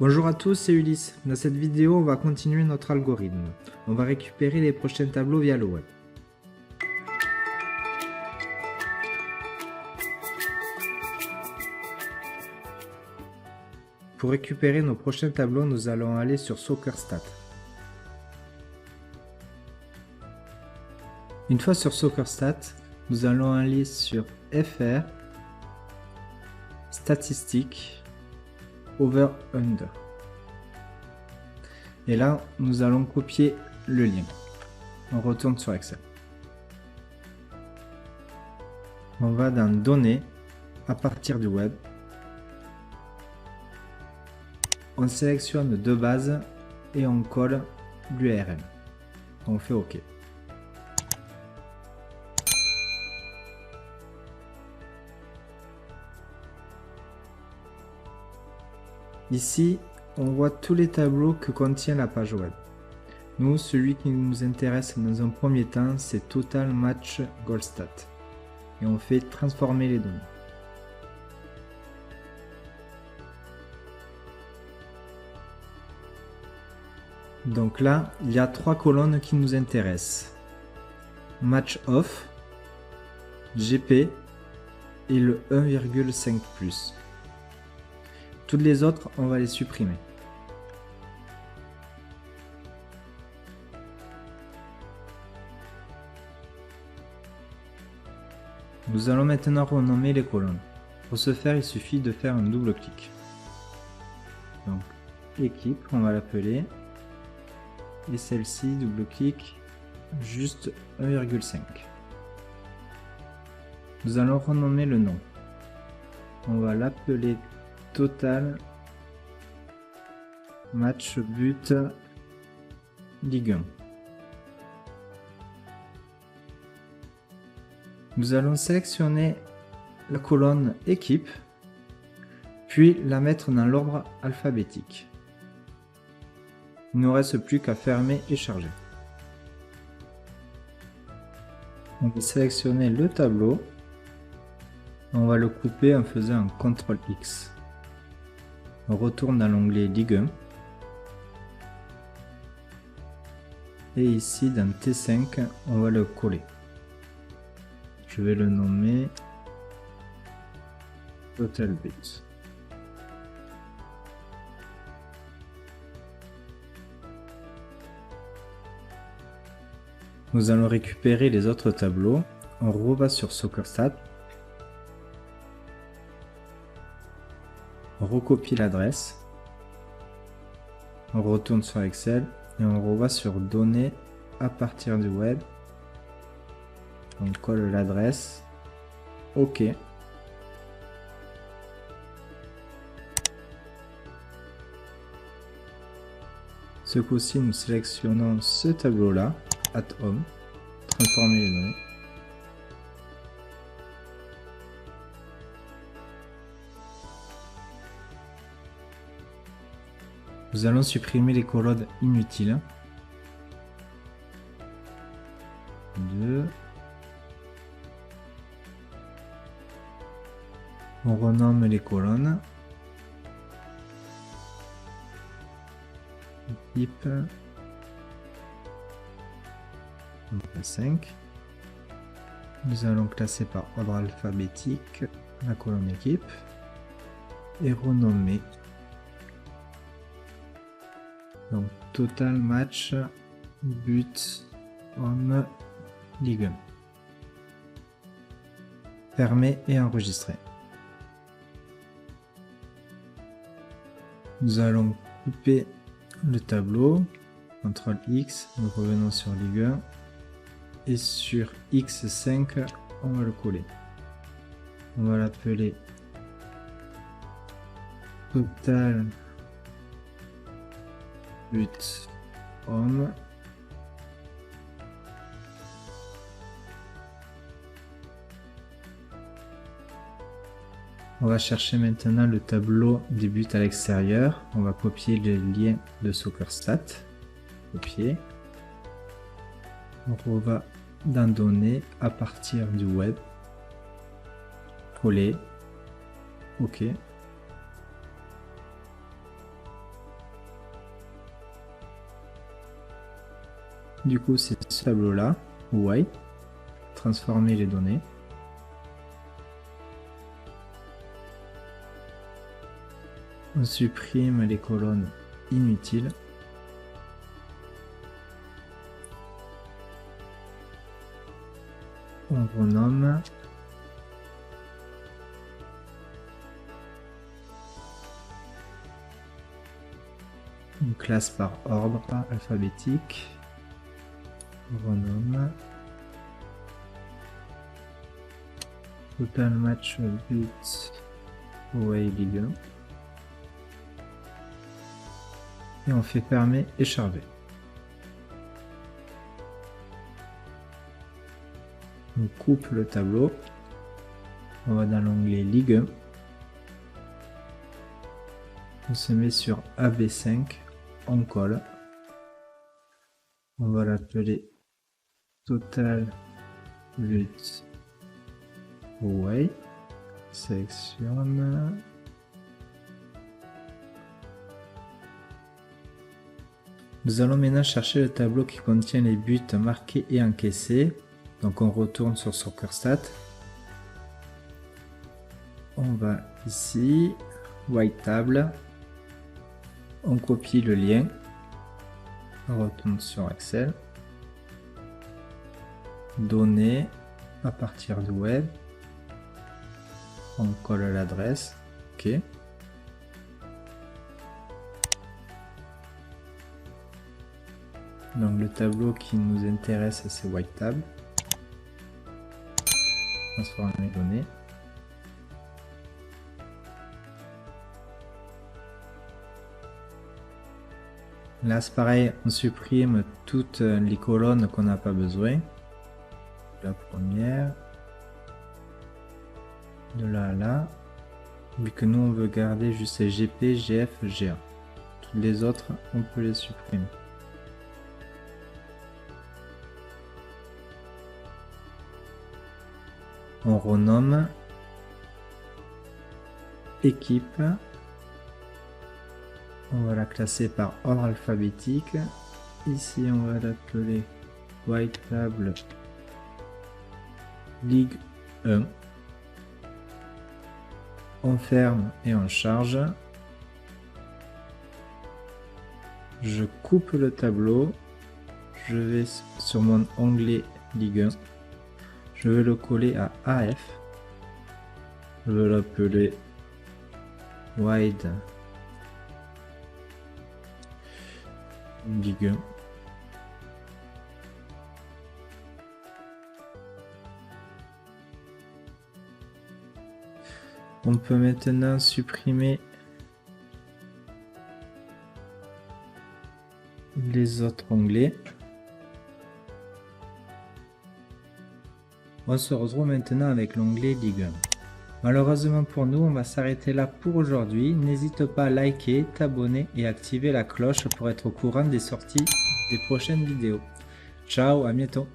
Bonjour à tous, c'est Ulysse. Dans cette vidéo, on va continuer notre algorithme. On va récupérer les prochains tableaux via le web. Pour récupérer nos prochains tableaux, nous allons aller sur SoccerStat. Une fois sur SoccerStat, nous allons aller sur FR, Statistiques, Over-Under. Et là, nous allons copier le lien. On retourne sur Excel. On va dans Données, à partir du web. On sélectionne deux bases et on colle l'URL. On fait OK. Ici, on voit tous les tableaux que contient la page web. Nous, celui qui nous intéresse dans un premier temps, c'est Total Match Goalstat. Et on fait transformer les données. Donc là, il y a trois colonnes qui nous intéressent. Match Off, GP et le 1,5+. Toutes les autres, on va les supprimer. Nous allons maintenant renommer les colonnes. Pour ce faire, il suffit de faire un double clic. Donc, équipe, on va l'appeler. Et celle-ci, double clic, juste 1,5. Nous allons renommer le nom. On va l'appeler Total Match But Ligue 1. Nous allons sélectionner la colonne équipe, puis la mettre dans l'ordre alphabétique. Il ne nous reste plus qu'à fermer et charger. On va sélectionner le tableau. On va le couper en faisant un CTRL X. On retourne dans l'onglet Ligue 1. Et ici, dans T5, on va le coller. Je vais le nommer Total But. Nous allons récupérer les autres tableaux. On reva sur SoccerStat. On recopie l'adresse. On retourne sur Excel et on reva sur Données à partir du web. On colle l'adresse. OK. Ce coup-ci, nous sélectionnons ce tableau-là, at home, transformer les données. Nous allons supprimer les colonnes inutiles. 2. On renomme les colonnes. Équipe. 5. Nous allons classer par ordre alphabétique la colonne équipe et renommer. Donc Total Match But Homme Ligue 1. Fermer et enregistrer. Nous allons couper le tableau. CTRL X, nous revenons sur Ligue 1. Et sur X5, on va le coller. On va l'appeler Total But Homme. On va chercher maintenant le tableau des buts à l'extérieur. On va copier le lien de SoccerStat. Copier. On va dans Données à partir du web. Coller. OK. Du coup, c'est ce tableau-là, Y, transformer les données. On supprime les colonnes inutiles. On renomme. On classe par ordre alphabétique. On renomme. Total match but away Ligue 1. Et on fait fermer et charger. On coupe le tableau. On va dans l'onglet Ligue 1. On se met sur AB5. On colle. On va l'appeler Total but away. Sélectionne. Nous allons maintenant chercher le tableau qui contient les buts marqués et encaissés. Donc on retourne sur SoccerStat. On va ici, White Table. On copie le lien. On retourne sur Excel. Données à partir du web. On colle l'adresse. OK. Donc le tableau qui nous intéresse, c'est White Table. Transformer les données. Là c'est pareil, on supprime toutes les colonnes qu'on n'a pas besoin. La première. De là à là. Vu que nous on veut garder juste GP, GF, GA. Toutes les autres, on peut les supprimer. On renomme équipe. On va la classer par ordre alphabétique. Ici, on va l'appeler White Table Ligue 1. On ferme et on charge. Je coupe le tableau. Je vais sur mon onglet Ligue 1. Je vais le coller à AF. Je vais l'appeler Wide Ligue 1. On peut maintenant supprimer les autres onglets. On se retrouve maintenant avec l'onglet Ligue 1. Malheureusement pour nous, on va s'arrêter là pour aujourd'hui. N'hésite pas à liker, t'abonner et activer la cloche pour être au courant des sorties des prochaines vidéos. Ciao, à bientôt.